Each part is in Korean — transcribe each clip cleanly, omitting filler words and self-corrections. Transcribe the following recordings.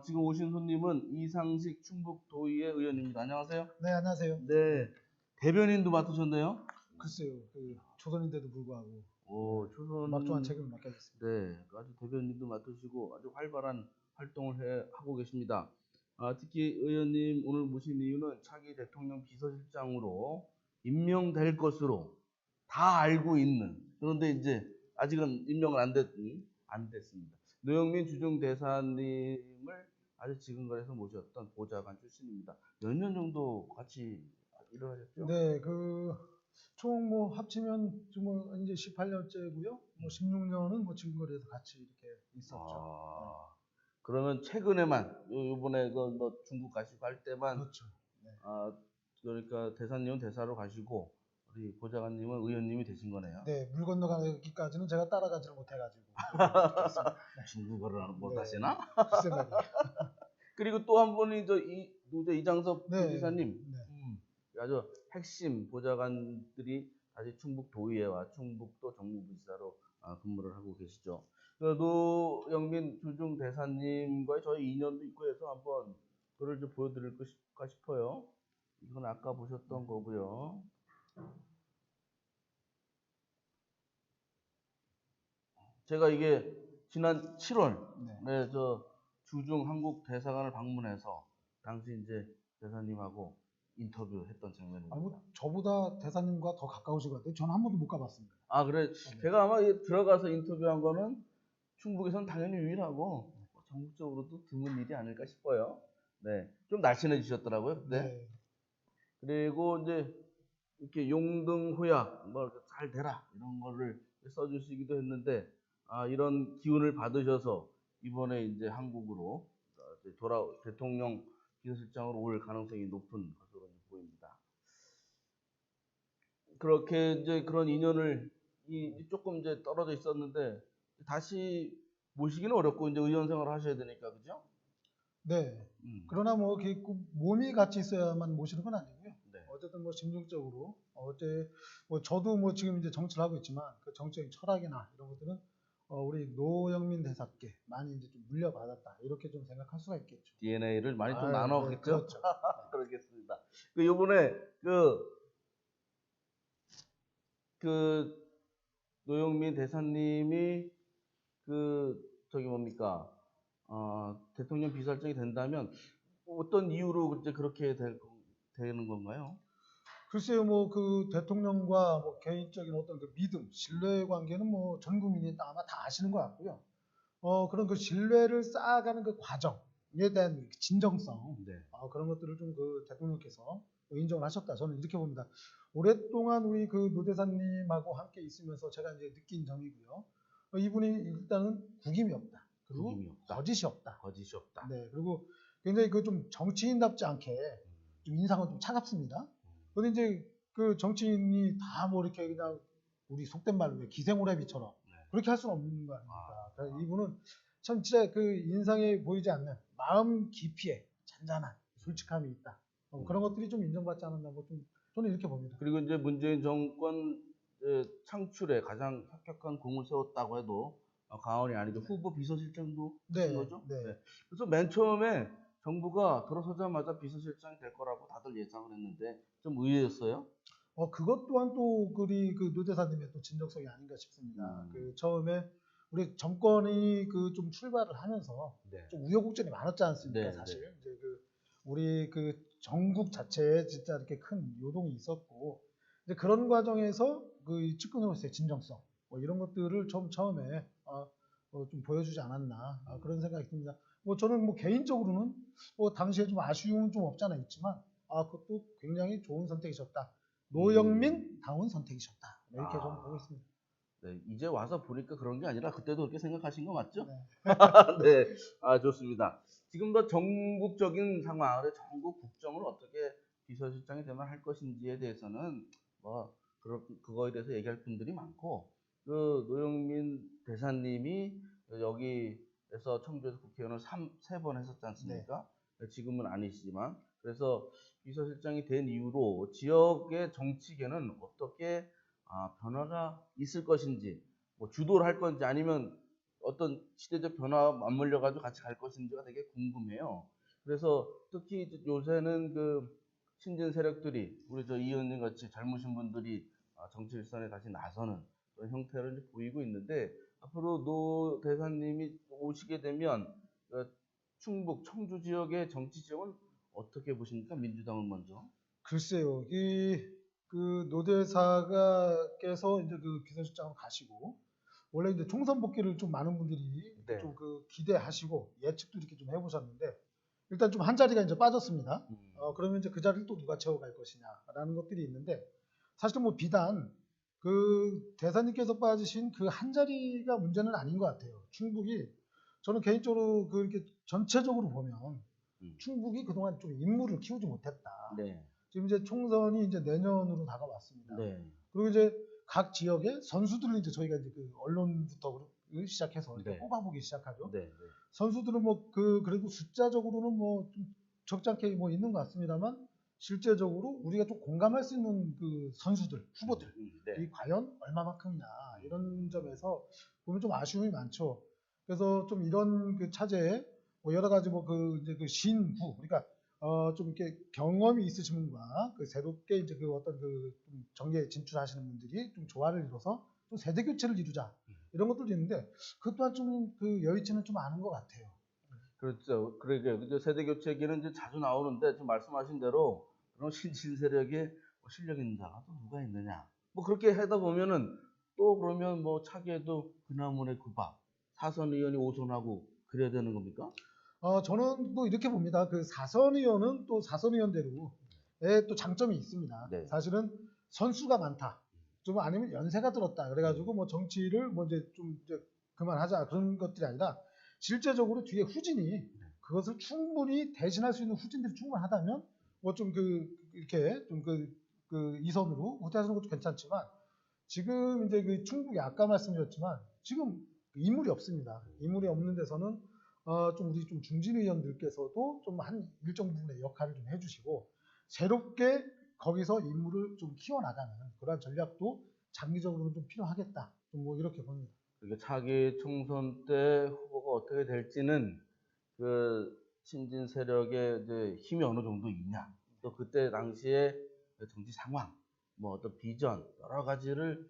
지금 오신 손님은 이상식 충북도의회 의원입니다. 안녕하세요. 네, 안녕하세요. 네, 대변인도 맡으셨네요. 글쎄요, 초선인데도 불구하고 초선 막중한 책임을 맡게 됐습니다. 네, 아주 대변인도 맡으시고 아주 활발한 활동을 하고 계십니다. 특히 의원님 오늘 모신 이유는 차기 대통령 비서실장으로 임명될 것으로 다 알고 있는, 그런데 이제 아직은 임명을 안 됐습니다. 노영민 주중대사님을 아주 지금까지 모셨던 보좌관 출신입니다. 몇 년 정도 같이 일을 하셨죠? 네, 총 합치면 이제 18년째고요. 16년은 지금거리에서 같이 이렇게 있었죠. 그러면 최근에만 요번에 중국 가시고 할 때만, 그렇죠. 네. 그러니까 대사님은 대사로 가시고 우리 보좌관님은 의원님이 되신 거네요. 네, 물 건너가기까지는 제가 따라가지를 못해가지고. 중국어를 못 하시나? 글쎄 말이에요. 그리고 또 한 분이 이장섭 네, 부지사님. 네. 아주 핵심 보좌관들이 다시 충북도의회와 충북도 정무부지사로 근무를 하고 계시죠. 노영민 주중대사님과의 저희 인연도 있고 해서 한번 그걸 좀 보여드릴까 싶어요. 이건 아까 보셨던 거고요. 제가 이게 지난 7월 네, 주중 한국 대사관을 방문해서 당시 이제 대사님하고 인터뷰했던 장면입니다. 저보다 대사님과 더 가까우신 것 같아요. 저는 한 번도 못 가봤습니다. 그래. 네. 제가 아마 들어가서 인터뷰한 거는 충북에서는 당연히 유일하고 전국적으로도 드문 일이 아닐까 싶어요. 네, 좀 날씬해지셨더라고요. 네. 그리고 이제 이렇게 용등호약 잘 되라 이런 거를 써주시기도 했는데 이런 기운을 받으셔서 이번에 이제 한국으로 대통령 비서실장으로 올 가능성이 높은 것으로 보입니다. 그렇게 이제 그런 인연을 조금 이제 떨어져 있었는데 다시 모시기는 어렵고 이제 의원 생활을 하셔야 되니까, 그죠? 네. 그러나 몸이 같이 있어야만 모시는 건 아니고요. 네. 어쨌든 심정적으로 저도 지금 이제 정치를 하고 있지만 그 정치적인 철학이나 이런 것들은 우리 노영민 대사께 많이 이제 좀 물려받았다 이렇게 좀 생각할 수가 있겠죠. DNA를 많이 좀 나눠겠죠. 네, 그렇죠. 그러겠습니다. 요번에 노영민 대사님이 대통령 비서실장이 된다면 어떤 이유로 이제 그렇게 되는 건가요? 글쎄요, 대통령과 개인적인 어떤 믿음, 신뢰 관계는 전 국민이 아마 다 아시는 것 같고요. 그런 신뢰를 쌓아가는 과정에 대한 진정성, 네. 그런 것들을 좀 대통령께서 인정을 하셨다. 저는 이렇게 봅니다. 오랫동안 우리 노 대사님하고 함께 있으면서 제가 이제 느낀 점이고요. 이분이 일단은 구김이 없다. 그리고 거짓이 없다. 네, 그리고 굉장히 좀 정치인답지 않게 좀 인상은 좀 차갑습니다. 근데 이제 정치인이 다 이렇게 그냥 우리 속된 말로 기생오래비처럼 그렇게 할 수는 없는 거 아닙니까? 그러니까 이분은 참 진짜 인상에 보이지 않는 마음 깊이에 잔잔한 솔직함이 있다. 그런 것들이 좀 인정받지 않았나 저는 이렇게 봅니다. 그리고 이제 문재인 정권 창출에 가장 혁혁한 공을 세웠다고 해도 과언이 아니죠. 후보 비서실장도 하신 거죠. 네. 그래서 맨 처음에 정부가 들어서자마자 비서실장이 될 거라고 다들 예상을 했는데 좀 의외였어요. 그것 또한 또 우리 노 대사님의 또 진정성이 아닌가 싶습니다. 처음에 우리 정권이 좀 출발을 하면서 좀 우여곡절이 많았지 않습니까? 사실 이제 우리 전국 자체에 진짜 이렇게 큰 요동이 있었고 이제 그런 과정에서 측근으로서의 진정성 이런 것들을 처음에 좀 보여주지 않았나 그런 생각이 듭니다. 저는 개인적으로는 당시에 좀 아쉬움은 좀 없지 않아 있지만 그것도 굉장히 좋은 선택이셨다. 노영민 다운 선택이셨다. 이렇게 좀 보고 있습니다. 네, 이제 와서 보니까 그런 게 아니라 그때도 그렇게 생각하신 거 맞죠? 네. 네, 좋습니다. 지금 전국적인 상황, 전국 국정을 어떻게 비서실장이 되면 할 것인지에 대해서는 그거에 대해서 얘기할 분들이 많고 노영민 대사님이 여기에서 청주에서 국회의원을 3번 했었지 않습니까? 네. 지금은 아니시지만 그래서 비서실장이 된 이후로 지역의 정치계는 어떻게 변화가 있을 것인지, 뭐 주도를 할 건지 아니면 어떤 시대적 변화와 맞물려 가지고 같이 갈 것인지가 되게 궁금해요. 그래서 특히 이제 요새는 그 신진 세력들이 우리 저 이 의원님 같이 젊으신 분들이 정치 일선에 다시 나서는 그런 형태를 이제 보이고 있는데 앞으로 노 대사님이 오시게 되면 충북 청주 지역의 정치 지형은 어떻게 보십니까? 민주당은 먼저. 글쎄요, 그 노대사가께서 이제 그 비서실장으로 가시고 원래 이제 총선 복귀를 좀 많은 분들이 네. 좀 그 기대하시고 예측도 이렇게 좀 해보셨는데 일단 좀 한 자리가 이제 빠졌습니다. 그러면 이제 그 자리를 또 누가 채워갈 것이냐라는 것들이 있는데 사실은 뭐 비단 그 대사님께서 빠지신 그 한 자리가 문제는 아닌 것 같아요. 충북이 저는 개인적으로 그 이렇게 전체적으로 보면 충북이 그동안 좀 인물을 키우지 못했다. 네. 지금 이제 총선이 이제 내년으로 다가왔습니다. 네. 그리고 이제 각 지역의 선수들을 이제 저희가 이제 그 언론부터 시작해서 이렇게 네. 뽑아보기 시작하죠. 네. 네. 선수들은 뭐 그래도 숫자적으로는 뭐 좀 적잖게 뭐 있는 것 같습니다만 실제적으로 우리가 좀 공감할 수 있는 그 선수들, 후보들이 네. 과연 얼마만큼이냐 이런 점에서 보면 좀 아쉬움이 많죠. 그래서 좀 이런 그 차제에 뭐 여러 가지 뭐 그 이제 그 신후 그러니까 좀 이렇게 경험이 있으신 분과 그 새롭게 이제 그 어떤 그 좀 정계에 진출하시는 분들이 좀 조화를 이뤄서 좀 세대 교체를 이루자 이런 것들도 있는데 그 또한 좀 그 여의치는 좀 않은 것 같아요. 그렇죠. 그러게요. 그죠. 세대 교체기는 이제 자주 나오는데 지금 말씀하신 대로 그런 신진 세력에 뭐 실력 있는 자가 또 누가 있느냐. 뭐 그렇게 하다 보면은 또 그러면 뭐 차기에도 그나물의 구박 사선 의원이 오선하고 그래야 되는 겁니까? 저는 또 이렇게 봅니다. 그 사선 의원은 또 사선 의원대로의 또 장점이 있습니다. 네. 사실은 선수가 많다. 좀 아니면 연세가 들었다. 그래가지고 뭐 정치를 뭐 이제 좀 이제 그만하자 그런 것들이 아니라 실제적으로 뒤에 후진이 그것을 충분히 대신할 수 있는 후진들이 충분하다면 뭐 좀 그 이렇게 좀 그 이선으로 후퇴하시는 것도 괜찮지만 지금 이제 그 충북이 아까 말씀드렸지만 지금 인물이 없습니다. 인물이 없는 데서는 좀 우리 좀 중진 의원들께서도 좀 한 일정 부분의 역할을 좀 해주시고 새롭게 거기서 인물을 좀 키워나가는 그러한 전략도 장기적으로 좀 필요하겠다. 좀 뭐 이렇게 봅니다. 그게 차기 총선 때 후보가 어떻게 될지는 그 신진 세력의 이제 힘이 어느 정도 있냐, 또 그때 당시에 정치 상황, 뭐 어떤 비전 여러 가지를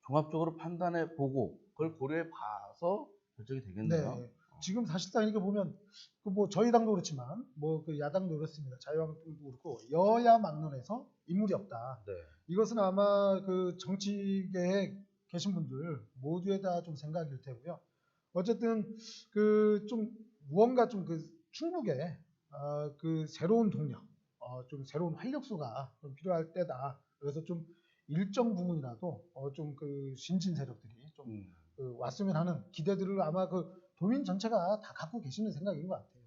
종합적으로 판단해 보고 그걸 고려해 봐서 결정이 되겠네요. 네. 지금 사실상 이렇게 보면 그 뭐 저희 당도 그렇지만 뭐 그 야당도 그렇습니다. 자유한국당도 그렇고 여야 막론에서 인물이 없다. 네. 이것은 아마 그 정치계에 계신 분들 모두에 다 좀 생각일 테고요. 어쨌든 그 좀 무언가 좀 그 충북에 그 새로운 동력, 좀 새로운 활력소가 좀 필요할 때다. 그래서 좀 일정 부분이라도 좀 그 신진 세력들이 좀 그 왔으면 하는 기대들을 아마 그 도민 전체가 다 갖고 계시는 생각인 것 같아요.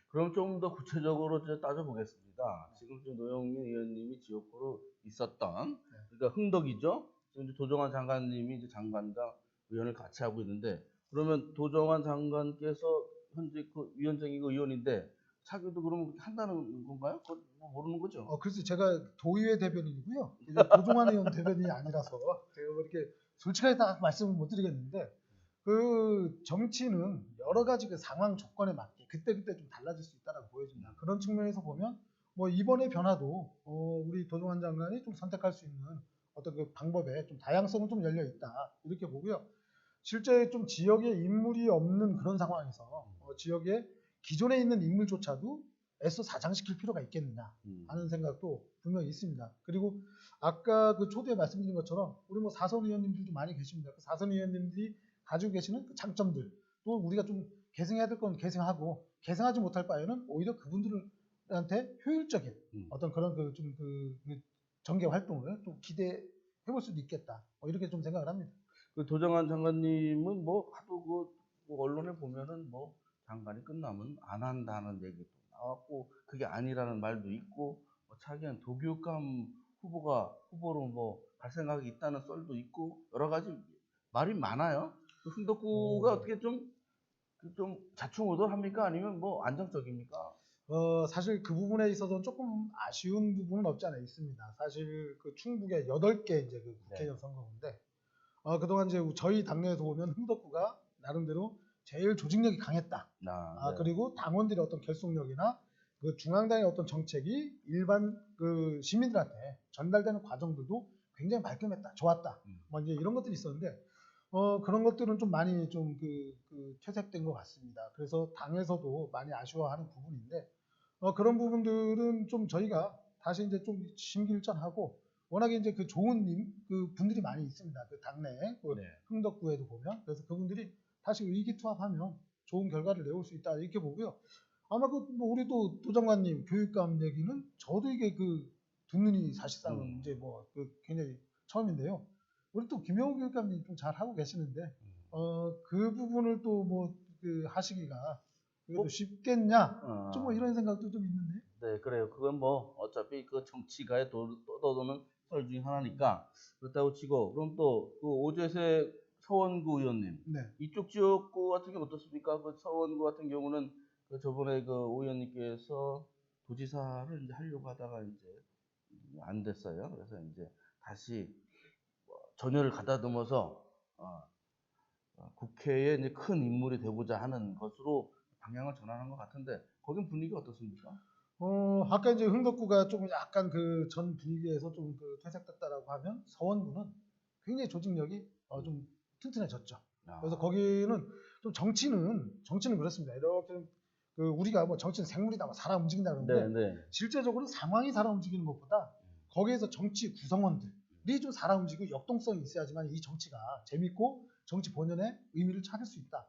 그럼 좀 더 구체적으로 이제 따져보겠습니다. 지금 노영민 의원님이 지역구로 있었던, 그러니까 흥덕이죠. 지금 이제 도정환 장관님이 이제 장관과 의원을 같이 하고 있는데, 그러면 도정환 장관께서 현재 그 위원장이고 의원인데, 차기도 그러면 한다는 건가요? 그거 뭐 모르는 거죠? 글쎄 제가 도의회 대변인이고요. 이제 도종환 의원 대변인이 아니라서 제가 뭐 이렇게 솔직하게 다 말씀을 못 드리겠는데 그 정치는 여러 가지 그 상황 조건에 맞게 그때그때 좀 달라질 수 있다고 보여집니다. 그런 측면에서 보면 뭐 이번의 변화도 우리 도종환 장관이 좀 선택할 수 있는 어떤 그 방법에 좀 다양성은 좀 열려 있다 이렇게 보고요. 실제 좀 지역에 인물이 없는 그런 상황에서 지역에 기존에 있는 인물조차도 애써 사장시킬 필요가 있겠느냐 하는 생각도 분명히 있습니다. 그리고 아까 그 초대에 말씀드린 것처럼 우리 뭐 사선 의원님들도 많이 계십니다. 그 사선 의원님들이 가지고 계시는 그 장점들 또 우리가 좀 계승해야 될 건 계승하고 계승하지 못할 바에는 오히려 그분들한테 효율적인 어떤 그런 그 좀 그 정계 활동을 좀 기대해 볼 수도 있겠다. 이렇게 좀 생각을 합니다. 그 도정환 장관님은 뭐 하도 그 언론에 보면은 뭐 장관이 끝나면 안 한다는 얘기도 나왔고 그게 아니라는 말도 있고 뭐 차기한 도교감 후보로 뭐 갈 생각이 있다는 썰도 있고 여러 가지 말이 많아요. 그 흥덕구가 어떻게 좀 좌충우돌합니까? 아니면 뭐 안정적입니까? 사실 그 부분에 있어서는 조금 아쉬운 부분은 없지 않아 있습니다. 사실 그 충북에 8개 이제 그 국회의원 선거인데 그동안 이제 저희 당내에서 보면 흥덕구가 나름대로 제일 조직력이 강했다. 네. 그리고 당원들의 어떤 결속력이나 그 중앙당의 어떤 정책이 일반 그 시민들한테 전달되는 과정들도 굉장히 말끔했다, 좋았다. 뭐 이제 이런 것들이 있었는데 그런 것들은 좀 많이 좀 퇴색된 것 같습니다. 그래서 당에서도 많이 아쉬워하는 부분인데 그런 부분들은 좀 저희가 다시 이제 좀 심기일전하고 워낙에 이제 그 좋은 그 분들이 많이 있습니다. 그 당내 그 네. 흥덕구에도 보면 그래서 그분들이 다시 의기투합하면 좋은 결과를 내올 수 있다 이렇게 보고요. 아마 뭐 우리 또 도장관님 교육감 얘기는 저도 이게 듣느니 사실상은 이제 굉장히 처음인데요. 우리 또 김영우 교육감님 좀 잘 하고 계시는데 그 부분을 또 하시기가 그래도 쉽겠냐? 좀 뭐 이런 생각도 좀 있는데. 네, 그래요. 그건 뭐 어차피 그 정치가의 떠도는 설 중에 하나니까 그렇다고 치고 그럼 또 그 오재세 서원구 의원님 네. 이쪽 지역구 같은 게 어떻습니까? 그 서원구 같은 경우는 그 저번에 그 오 의원님께서 도지사를 이제 하려고 하다가 이제 안 됐어요. 그래서 이제 다시 전열을 가다듬어서 국회에 이제 큰 인물이 되고자 하는 것으로 방향을 전환한 것 같은데 거긴 분위기 어떻습니까? 아까 이제 흥덕구가 조금 약간 그 전 분위기에서 좀 퇴색됐다라고 하면 서원구는 굉장히 조직력이 좀 튼튼해졌죠. 그래서 거기는 좀 정치는 그렇습니다. 이렇게 우리가 뭐 정치는 생물이다, 뭐 사람 움직인다 그러는데 실제적으로 상황이 사람 움직이는 것보다 거기에서 정치 구성원들이 좀 사람 움직이고 역동성이 있어야지만 이 정치가 재밌고 정치 본연의 의미를 찾을 수 있다.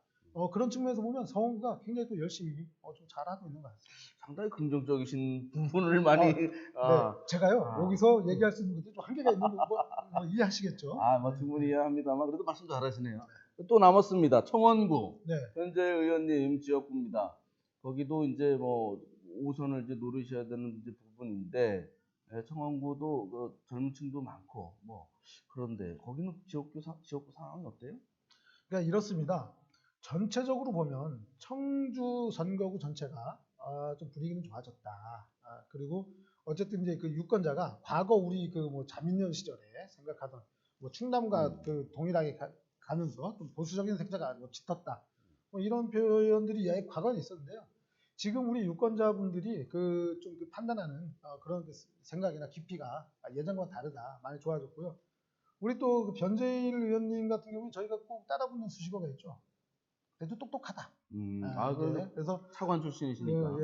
그런 측면에서 보면 서원구가 굉장히 또 열심히 좀 잘하고 있는 것 같습니다. 상당히 긍정적이신 부분을 많이. 네, 제가요 여기서 얘기할 수 있는 것도 좀 한계가 있는 거 이해하시겠죠? 뭐 충분히 이해합니다만 그래도 말씀 잘하시네요. 또 남았습니다. 청원구 현재 의원님 지역구입니다. 거기도 이제 뭐 5선을 이제 노리셔야 되는 이제 부분인데 청원구도 그 젊은층도 많고 뭐 그런데 거기는 지역구 상황이 어때요? 그러니까 이렇습니다. 전체적으로 보면 청주 선거구 전체가 좀 분위기는 좋아졌다. 그리고 어쨌든 이제 그 유권자가 과거 우리 뭐 자민련 시절에 생각하던 뭐 충남과 동일하게 가면서 좀 보수적인 색채가 짙었다. 뭐 이런 표현들이 과거에 있었는데요. 지금 우리 유권자분들이 좀 판단하는 그런 생각이나 깊이가 예전과 다르다. 많이 좋아졌고요. 우리 또 변재일 의원님 같은 경우는 저희가 꼭 따라붙는 수식어가 있죠. 그래도 똑똑하다. 그래서 차관 출신이시니까.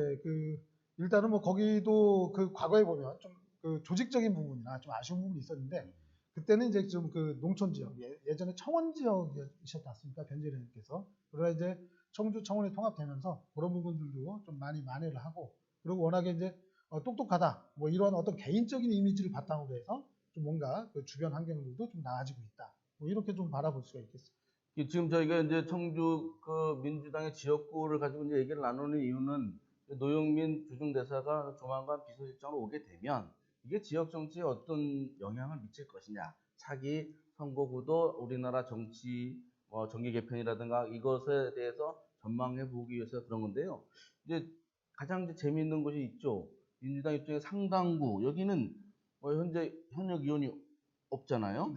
일단은 뭐 거기도 과거에 보면 좀 조직적인 부분이나 좀 아쉬운 부분이 있었는데 그때는 이제 좀 농촌 지역, 예전에 청원 지역이셨지 않습니까? 변재일 의원님께서. 그러나 이제 청주 청원이 통합되면서 그런 부분들도 좀 많이 만회를 하고 그리고 워낙에 이제 똑똑하다. 뭐 이런 어떤 개인적인 이미지를 바탕으로 해서 좀 뭔가 주변 환경들도 좀 나아지고 있다. 뭐 이렇게 좀 바라볼 수가 있겠습니다. 지금 저희가 이제 청주 민주당의 지역구를 가지고 이제 얘기를 나누는 이유는 노영민 주중대사가 조만간 비서실장으로 오게 되면 이게 지역 정치에 어떤 영향을 미칠 것이냐. 차기 선거구도 우리나라 정치 정계 개편이라든가 이것에 대해서 전망해 보기 위해서 그런 건데요. 이제 가장 이제 재미있는 것이 있죠. 민주당 입장에 상당구 여기는 현재 현역 의원이 없잖아요.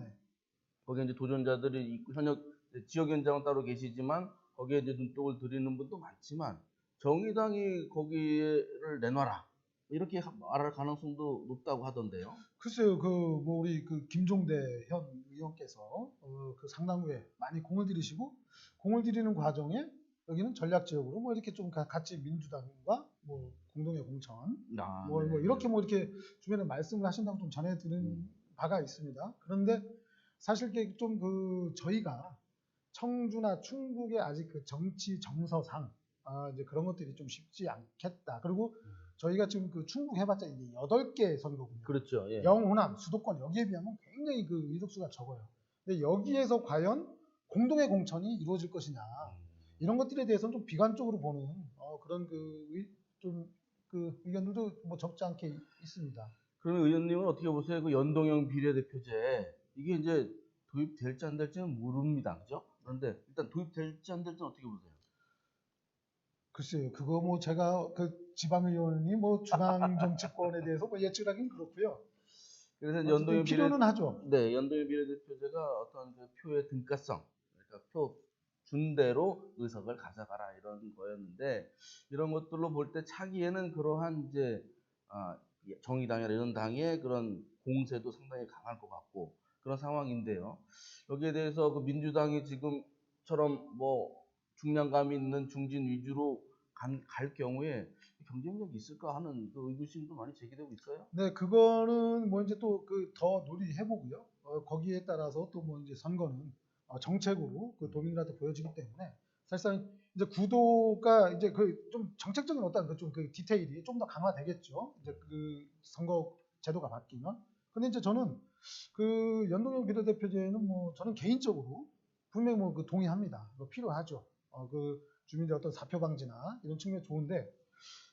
거기에 이제 도전자들이 있고 현역 지역위원장은 따로 계시지만 거기에 이제 눈독을 들이는 분도 많지만 정의당이 거기를 내놔라 이렇게 말할 가능성도 높다고 하던데요. 글쎄요, 뭐 우리 김종대 현 의원께서 상당부에 많이 공을 들이시고 공을 들이는 과정에 여기는 전략 지역으로 뭐 이렇게 좀 같이 민주당과 뭐 공동의 공천 뭐 이렇게 뭐 이렇게 주변에 말씀을 하신다고 좀 전해 들은 바가 있습니다. 그런데 사실 좀 저희가 청주나 충북의 아직 정치 정서상 이제 그런 것들이 좀 쉽지 않겠다. 그리고 저희가 지금 충북 해봤자 이제 8개 선거군요. 그렇죠. 예. 영호남, 수도권 여기에 비하면 굉장히 의석수가 적어요. 근데 여기에서 과연 공동의 공천이 이루어질 것이냐 이런 것들에 대해서는 좀 비관적으로 보는 그런 의견들도 뭐 적지 않게 있습니다. 그러면 의원님은 어떻게 보세요? 연동형 비례대표제 이게 이제 도입될지 안 될지는 모릅니다, 그죠? 그런데 일단 도입될지 안 될지는 어떻게 보세요? 글쎄요, 그거 뭐 제가 지방의원이 뭐 중앙 정치권에 대해서 뭐 예측하기는 그렇고요. 그래서 어쨌든 필요는 하죠. 네, 연동형 비례대표제가 어떤 그 표의 등가성, 그러니까 표 준 대로 의석을 가져가라 이런 거였는데 이런 것들로 볼 때 차기에는 그러한 이제 정의당이나 이런 당의 그런 공세도 상당히 강할 것 같고 그런 상황인데요. 여기에 대해서 그 민주당이 지금처럼 뭐 중량감 있는 중진 위주로 갈 경우에 경쟁력이 있을까 하는 그 의구심도 많이 제기되고 있어요. 네, 그거는 뭐 이제 또 그 더 논의해보고요. 거기에 따라서 또 뭐 이제 선거는 정책으로 그 도민들한테 보여지기 때문에 사실상 이제 구도가 이제 그 좀 정책적인 어떤 그 좀 그 디테일이 좀 더 강화되겠죠. 이제 그 선거 제도가 바뀌면. 근데 이제 저는 그 연동형 비례대표제는 뭐 저는 개인적으로 분명히 뭐 그 동의합니다. 뭐 필요하죠. 그 주민들의 어떤 사표 방지나 이런 측면이 좋은데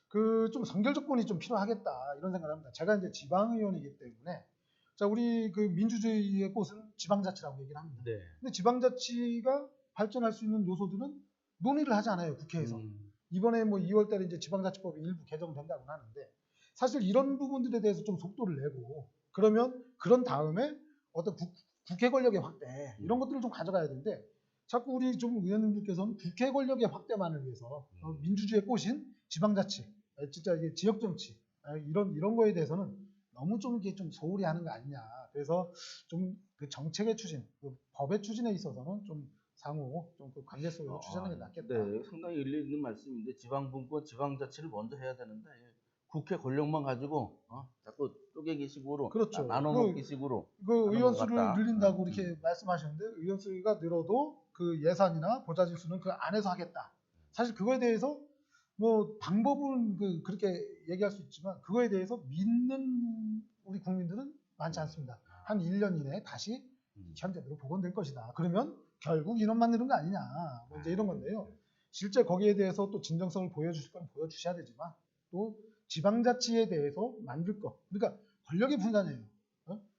그 좀 선결 조건이 좀 필요하겠다 이런 생각을 합니다. 제가 이제 지방의원이기 때문에 자 우리 그 민주주의의 꽃은 지방자치라고 얘기를 합니다. 네. 근데 지방자치가 발전할 수 있는 요소들은 논의를 하지 않아요 국회에서. 이번에 뭐 2월달에 이제 지방자치법이 일부 개정된다고 하는데 사실 이런 부분들에 대해서 좀 속도를 내고 그러면 그런 다음에 어떤 국회 권력의 확대 이런 것들을 좀 가져가야 되는데 자꾸 우리 좀 의원님들께서는 국회 권력의 확대만을 위해서 민주주의의 꽃인 지방자치 진짜 이게 지역 정치 이런 거에 대해서는 너무 좀 이게 좀 소홀히 하는 거 아니냐. 그래서 좀 그 정책의 추진, 그 법의 추진에 있어서는 좀 상호 좀 그 관계 속에서 추진하는 게 낫겠다. 네, 상당히 일리 있는 말씀인데 지방분권, 지방자치를 먼저 해야 되는데 국회 권력만 가지고 자꾸 쪼개기식으로 그렇죠. 나눠 먹기식으로 그 의원수를 늘린다고 이렇게 말씀하셨는데 의원수가 늘어도 그 예산이나 보좌진수는 그 안에서 하겠다. 사실 그거에 대해서 뭐 방법은 그렇게 얘기할 수 있지만 그거에 대해서 믿는 우리 국민들은 많지 않습니다. 한 1년 이내에 다시 현재대로 복원될 것이다. 그러면 결국 인원만 늘은 거 아니냐. 뭐 이제 이런 건데요. 실제 거기에 대해서 또 진정성을 보여주실 건 보여주셔야 되지만 또 지방자치에 대해서 만들 거. 그러니까 권력의 분산이에요.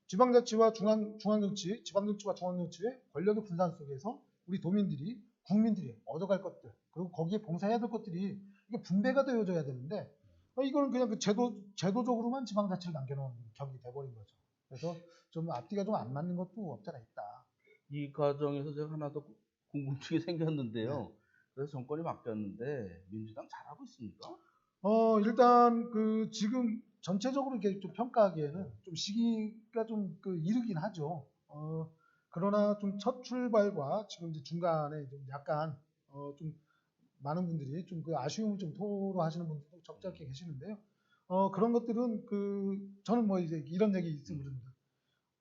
지방자치와 중앙정치, 지방정치와 중앙정치의 권력의 분산 속에서 우리 도민들이, 국민들이 얻어갈 것들, 그리고 거기에 봉사해야 될 것들이 이게 분배가 되어져야 되는데 이거는 그냥 그 제도적으로만 지방자치를 남겨놓은 격이 돼버린 거죠. 그래서 좀 앞뒤가 좀 안 맞는 것도 없잖아 있다. 이 과정에서 제가 하나 더 궁금증이 생겼는데요. 네. 그래서 정권이 바뀌었는데 민주당 잘하고 있습니까? 일단 그 지금 전체적으로 이렇게 좀 평가하기에는 좀 시기가 좀 그 이르긴 하죠. 그러나 좀 첫 출발과 지금 이제 중간에 좀 약간 좀 많은 분들이 좀 그 아쉬움을 좀 토로하시는 분들도 적잖게 계시는데요. 그런 것들은 그 저는 뭐 이제 이런 얘기 있으면 그럽니다.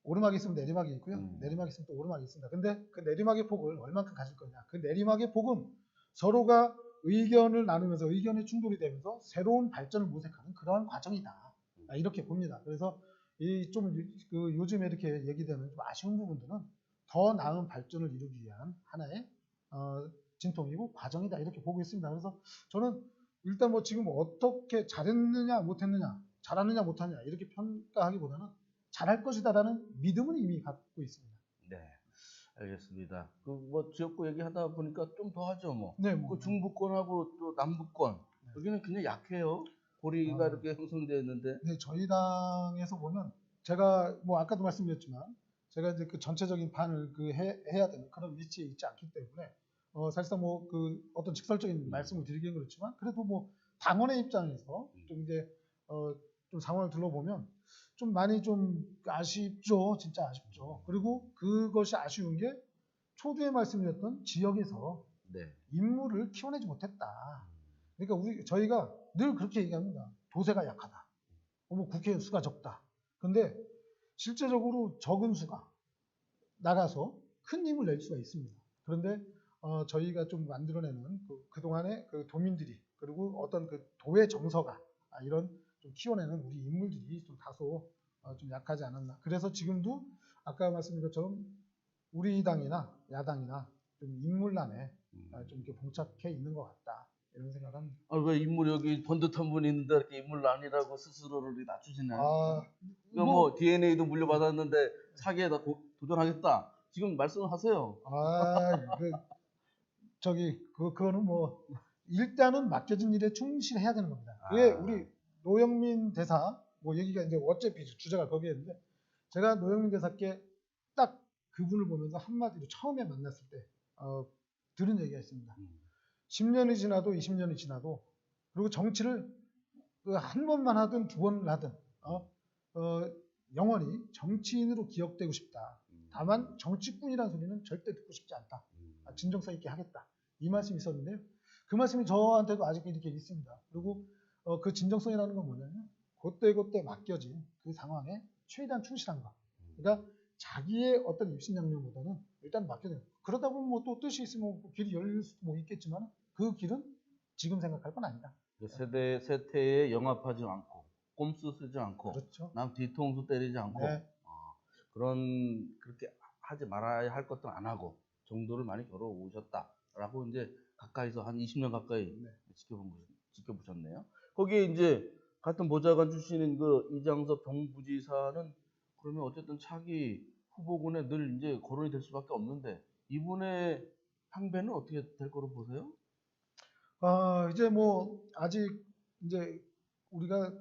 오르막이 있으면 내리막이 있고요. 내리막이 있으면 또 오르막이 있습니다. 근데 그 내리막의 폭을 얼만큼 가질 거냐. 그 내리막의 폭은 서로가 의견을 나누면서 의견의 충돌이 되면서 새로운 발전을 모색하는 그러한 과정이다. 이렇게 봅니다. 그래서 이 좀 그 요즘에 이렇게 얘기되는 좀 아쉬운 부분들은 더 나은 발전을 이루기 위한 하나의 진통이고 과정이다. 이렇게 보고 있습니다. 그래서 저는 일단 뭐 지금 어떻게 잘했느냐 못했느냐 잘하느냐 못하느냐 이렇게 평가하기보다는 잘할 것이다라는 믿음은 이미 갖고 있습니다. 네, 알겠습니다. 그 뭐 지역구 얘기하다 보니까 좀 더 하죠 뭐. 네, 뭐. 그 중부권하고 또 남부권 여기는 굉장히 약해요. 고리가 이렇게 형성되어 있는데. 네, 저희 당에서 보면 제가 뭐 아까도 말씀드렸지만 제가 이제 그 전체적인 판을 해야 되는 그런 위치에 있지 않기 때문에 사실상 뭐 그 어떤 직설적인 말씀을 드리기는 그렇지만 그래도 뭐 당원의 입장에서 좀 이제 좀 상황을 둘러보면 좀 많이 좀 아쉽죠. 진짜 아쉽죠. 그리고 그것이 아쉬운 게 초두에 말씀드렸던 지역에서 네. 인물을 키워내지 못했다. 그러니까 저희가 늘 그렇게 얘기합니다. 도세가 약하다. 뭐 국회의원 수가 적다. 근데 실제적으로 적은 수가 나가서 큰 힘을 낼 수가 있습니다. 그런데 저희가 좀 만들어내는 그동안의 그 도민들이 그리고 어떤 그 도의 정서가 이런 좀 키워내는 우리 인물들이 좀 다소 좀 약하지 않았나. 그래서 지금도 아까 말씀드린 것처럼 우리 당이나 야당이나 좀 인물난에 좀 이렇게 봉착해 있는 것 같다. 이런 생각을 합니다. 왜 인물 여기 번듯한 분이 있는데 이렇게 인물 아니라고 스스로를 낮추시나요? 이거 뭐 DNA도 물려받았는데 차기에다 도전하겠다. 지금 말씀을 하세요. 그거는 뭐 일단은 맡겨진 일에 충실해야 되는 겁니다. 왜 우리 노영민 대사 뭐 얘기가 이제 어차피 주제가 거기에 있는데 제가 노영민 대사께 딱 그분을 보면서 한마디로 처음에 만났을 때 들은 얘기가 있습니다. 10년이 지나도 20년이 지나도 그리고 정치를 한 번만 하든 두 번 하든 영원히 정치인으로 기억되고 싶다. 다만 정치꾼이라는 소리는 절대 듣고 싶지 않다. 진정성 있게 하겠다. 이 말씀이 있었는데요. 그 말씀이 저한테도 아직 이렇게 있습니다. 그리고 그 진정성이라는 건 뭐냐면 그때그때 맡겨진 그 상황에 최대한 충실한 거. 그러니까 자기의 어떤 입신양명보다는 일단 맡겨야 그러다 보면 뭐 또 뜻이 있으면 길이 열릴 수도 있겠지만 그 길은 지금 생각할 건 아니다. 세태에 영합하지 않고 꼼수 쓰지 않고 그렇죠. 남 뒤통수 때리지 않고 네. 그렇게 하지 말아야 할 것들 안 하고 정도를 많이 겨뤄 오셨다라고 이제 가까이서 한 20년 가까이 네. 지켜보셨네요. 거기에 이제 같은 보좌관 출신인 그 이장섭 경부지사는 그러면 어쨌든 차기 후보군에 늘 이제 거론이 될 수밖에 없는데 이분의 향배는 어떻게 될 거로 보세요? 이제 뭐 아직 이제 우리가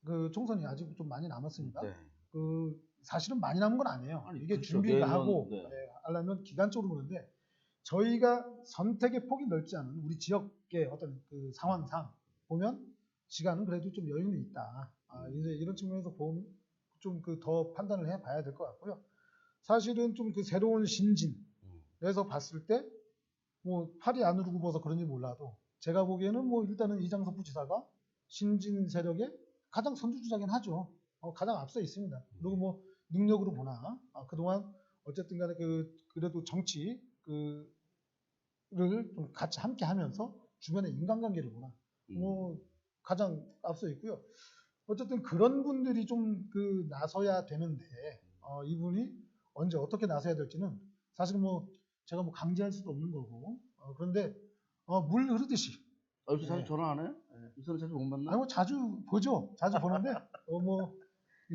그 총선이 아직 좀 많이 남았습니다. 네. 그 사실은 많이 남은 건 아니에요. 아니, 이게 그렇죠. 준비를 내년, 하고 네. 하려면 기간적으로 그러는데 저희가 선택의 폭이 넓지 않은 우리 지역의 어떤 그 상황상 보면 시간은 그래도 좀 여유는 있다. 이제 이런 측면에서 보면 좀 그 더 판단을 해봐야 될 것 같고요. 사실은 좀 그 새로운 신진에서 봤을 때 뭐 팔이 안 우르고 벗어 그런지 몰라도 제가 보기에는 뭐 일단은 이장섭 부지사가 신진 세력의 가장 선두주자긴 하죠. 가장 앞서 있습니다. 그리고 뭐 능력으로 보나 그동안 어쨌든 간에 그래도 정치 를 좀 같이 함께 하면서 주변의 인간관계를 보나 뭐 가장 앞서 있고요. 어쨌든 그런 분들이 좀 그 나서야 되는데 이분이 언제 어떻게 나서야 될지는 사실 뭐 제가 뭐 강제할 수도 없는 거고 그런데 물 흐르듯이 요새 자주 전화 안 해요? 요새는 자주 못 만나? 아니 뭐 자주 보죠. 자주 보는데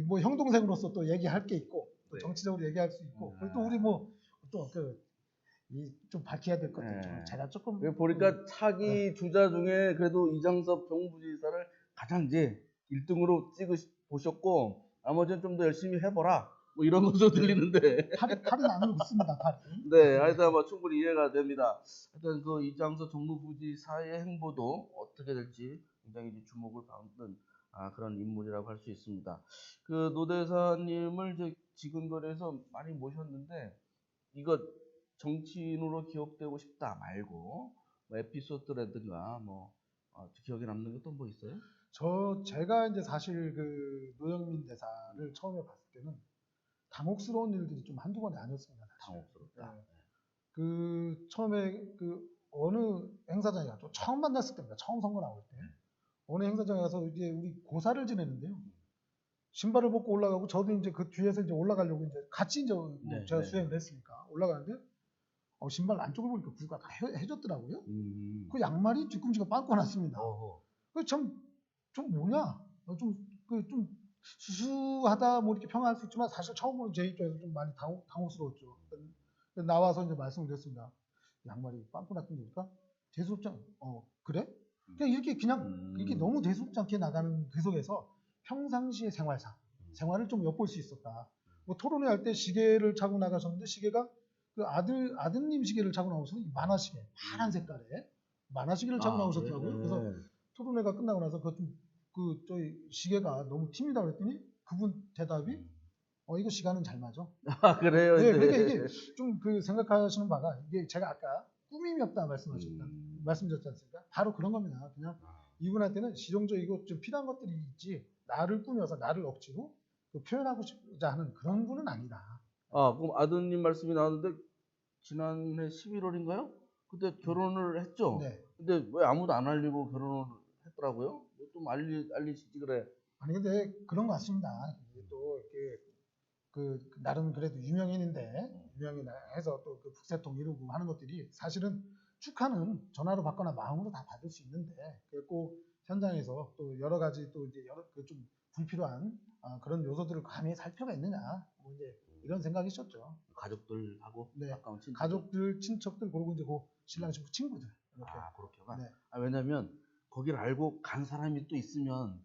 뭐 형 동생으로서 또 얘기할 게 있고 또 네. 정치적으로 얘기할 수 있고 그리고 또 우리 뭐 또 좀 밝혀야 될 것들 좀 제가 조금 보니까 차기 주자 중에 그래도 이장섭 경부지사를 가장 이제 1등으로 보셨고 나머지는 좀 더 열심히 해보라 뭐 이런 것도 들리는데 팔은 안 울었습니다. 팔. 네, 하여튼 뭐 충분히 이해가 됩니다. 하여튼 그 이장섭 정무부지사의 행보도 어떻게 될지 굉장히 이제 주목을 받는 그런 인물이라고 할 수 있습니다. 그 노대사님을 이제 지근거리에서 많이 모셨는데 이거 정치인으로 기억되고 싶다 말고 뭐 에피소드라든가 뭐 기억에 남는 것도 뭐 있어요? 제가 이제 사실 그 노영민 대사를 처음에 봤을 때는 당혹스러운 일들이 좀 한두 번이 아니었습니다. 사실. 당혹스럽다. 네. 그 처음에 그 어느 행사장에 가서 처음 만났을 때입니다. 처음 선거 나올 때 어느 행사장에 가서 이제 우리 고사를 지내는데요. 신발을 벗고 올라가고 저도 이제 그 뒤에서 이제 올라가려고 이제 같이 이제 뭐 제가 수행을 했으니까 올라가는데 신발 안쪽을 보니까 구가 다 해졌더라고요. 그 양말이 뒤꿈치가 빵꾸 났습니다. 좀 뭐냐? 좀 수수하다 뭐 이렇게 평가할 수 있지만 사실 처음으로 제 입장에서 좀 많이 당혹스러웠죠. 나와서 이제 말씀을 드렸습니다. 양말이 빵꾸 났던데니까 대수롭지 않. 그래? 그냥 이렇게 이렇게 너무 대수롭지 않게 나가는 그 속에서 평상시의 생활을 좀 엿볼 수 있었다. 뭐 토론회 할 때 시계를 차고 나가셨는데 시계가 그 아드님 시계를 차고 나오셔서 만화 시계 파란 색깔에 만화 시계를 차고 나오셨더라고요. 그래서 토론회가 끝나고 나서 저희 시계가 너무 튑니다 그랬더니 그분 대답이 이거 시간은 잘 맞아. 그래요. 네, 그러니까 이게 좀 그 생각하시는 바가 이게 제가 아까 꾸밈이 없다 말씀드렸지 않습니까? 바로 그런 겁니다. 그냥 이분한테는 실용적이고 좀 필요한 것들이 있지 나를 꾸며서 나를 억지로 표현하고 싶자 하는 그런 분은 아니다. 그럼 아드님 말씀이 나왔는데 지난해 11월인가요? 그때 결혼을 했죠? 네. 근데 왜 아무도 안 알리고 결혼을 했더라고요? 좀 알리시지 그래. 아니 근데 그런 것 같습니다. 이게 또 나름 그래도 유명인인데 유명인 해서 또 그 북새통 이루고 하는 것들이 사실은 축하는 전화로 받거나 마음으로 다 받을 수 있는데 꼭 현장에서 또 여러 가지 또 이제 좀 불필요한 그런 요소들을 감히 살 필요가 있느냐 뭐 이제 이런 생각이 있었죠. 가족들하고 가까운 친척들. 가족들, 친척들 그리고 이제 그 신랑 신부 친구들 이렇게. 그렇게가. 왜냐면 거기를 알고 간 사람이 또 있으면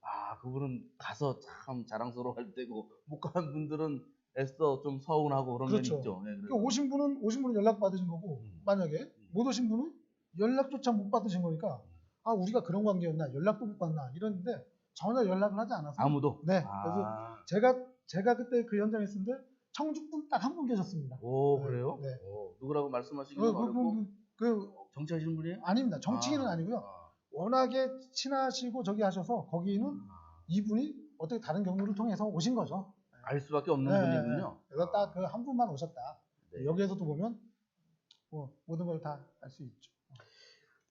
아, 그분은 가서 참 자랑스러워할 때고 못 간 분들은 애써 좀 서운하고 그런 그렇죠. 면이 있죠. 네, 그러니까 오신 분은 연락 받으신 거고 만약에 못 오신 분은 연락조차 못 받으신 거니까 아 우리가 그런 관계였나 연락도 못 받나 이랬는데 전혀 연락을 하지 않아서 아무도. 네 그래서 아, 제가 그때 그 현장에 있었는데 청주분 딱 한 분 계셨습니다. 오, 네, 그래요? 네. 오, 누구라고 말씀하시기는 어렵고 그 정치하시는 분이에요? 아닙니다. 정치인은 아, 아니고요. 아, 워낙에 친하시고 저기 하셔서 거기는 이분이 어떻게 다른 경로를 통해서 오신 거죠. 알 수밖에 없는 네, 분이군요. 그래서 딱 그 한 분만 오셨다. 네. 여기에서도 보면 뭐 모든 걸 다 알 수 있죠.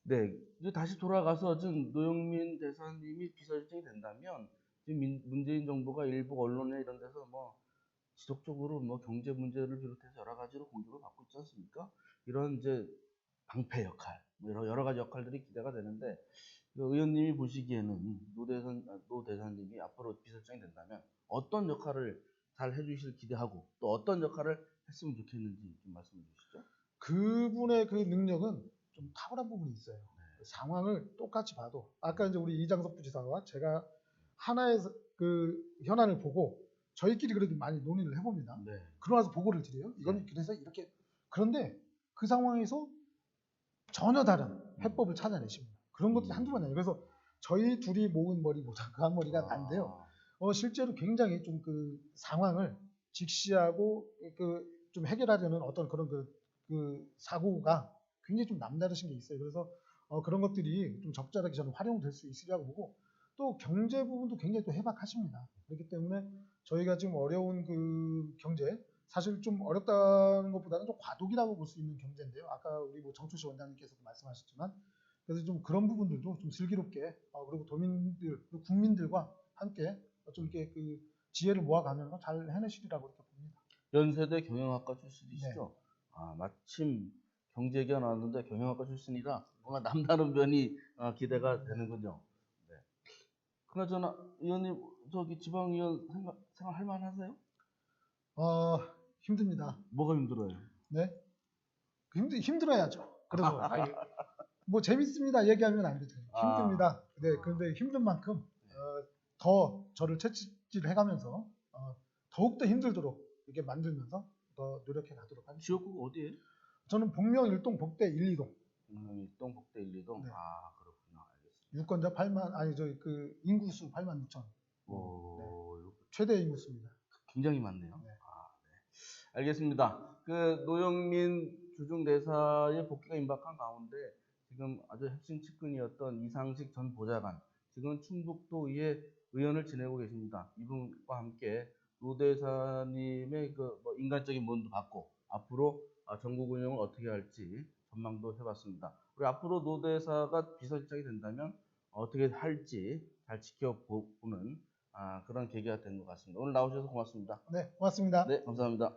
네, 이제 다시 돌아가서 지금 노영민 대사님이 비서실장이 된다면 지금 문재인 정부가 일부 언론에 이런 데서 뭐 지속적으로 뭐 경제 문제를 비롯해서 여러 가지로 공격을 받고 있지 않습니까? 이런 이제 방패 역할, 뭐 이런 여러 가지 역할들이 기대가 되는데 그 의원님이 보시기에는 노 대사님이 앞으로 비서실장이 된다면 어떤 역할을 잘 해주실 기대하고 또 어떤 역할을 했으면 좋겠는지 좀 말씀해 주시죠. 그분의 그 능력은 좀 탁월한 부분이 있어요. 그 상황을 똑같이 봐도 아까 이제 우리 이장석 부지사와 제가 하나의 그 현안을 보고 저희끼리 그래도 많이 논의를 해봅니다. 네. 그러고 나서 보고를 드려요. 이건 그래서 이렇게 그런데 그 상황에서 전혀 다른 해법을 찾아내십니다. 그런 것들이 한두 번이 아니에요. 그래서 저희 둘이 모은 머리보다 그 한 머리가 난데요. 실제로 굉장히 좀 그 상황을 직시하고 그 좀 해결하려는 어떤 그런 그 사고가 굉장히 좀 남다르신 게 있어요. 그래서 그런 것들이 좀 적절하게 저는 활용될 수 있으리라고 보고 또 경제 부분도 굉장히 또 해박하십니다. 그렇기 때문에 저희가 지금 어려운 그 경제 사실 좀 어렵다는 것보다는 좀 과도기라고 볼 수 있는 경제인데요. 아까 우리 뭐 정초시 원장님께서도 말씀하셨지만 그래서 좀 그런 부분들도 좀 슬기롭게 그리고 도민들, 그리고 국민들과 함께 좀 이렇게 그 지혜를 모아가면서 잘 해내시리라고 이렇게 봅니다. 연세대 경영학과 출신이시죠? 네. 아, 마침 경제기가 나왔는데 경영학과 출신이라 뭔가 남다른 면이 기대가 되는군요. 네. 그나저나 의원님 저기 지방의원 생활할 만하세요? 힘듭니다. 뭐가 힘들어요? 네? 힘들어야죠. 그래서 뭐 재밌습니다 얘기하면 안 되죠. 힘듭니다. 네, 근데 힘든 만큼 더 저를 채찍질 해가면서 더욱더 힘들도록 이렇게 만들면서 더 노력해 가도록 하겠습니다. 지역구가 어디예요? 저는 복명 1동 복대 1, 2동. 1동, 복대 1, 2동. 네. 아, 그렇군요. 알겠습니다. 유권자 8만 아니 저희 그 인구수 8만 6천. 오, 최대 인구수입니다. 굉장히 많네요. 네. 아, 네. 알겠습니다. 그 노영민 주중대사의 복귀가 임박한 가운데 지금 아주 핵심 측근이었던 이상식 전 보좌관, 지금 충북도의회 의원을 지내고 계십니다. 이분과 함께 노 대사님의 그 뭐 인간적인 면도 받고 앞으로 전국 운영을 어떻게 할지 전망도 해봤습니다. 우리 앞으로 노 대사가 비서실장이 된다면 어떻게 할지 잘 지켜보는 그런 계기가 된 것 같습니다. 오늘 나오셔서 고맙습니다. 네, 고맙습니다. 네, 감사합니다.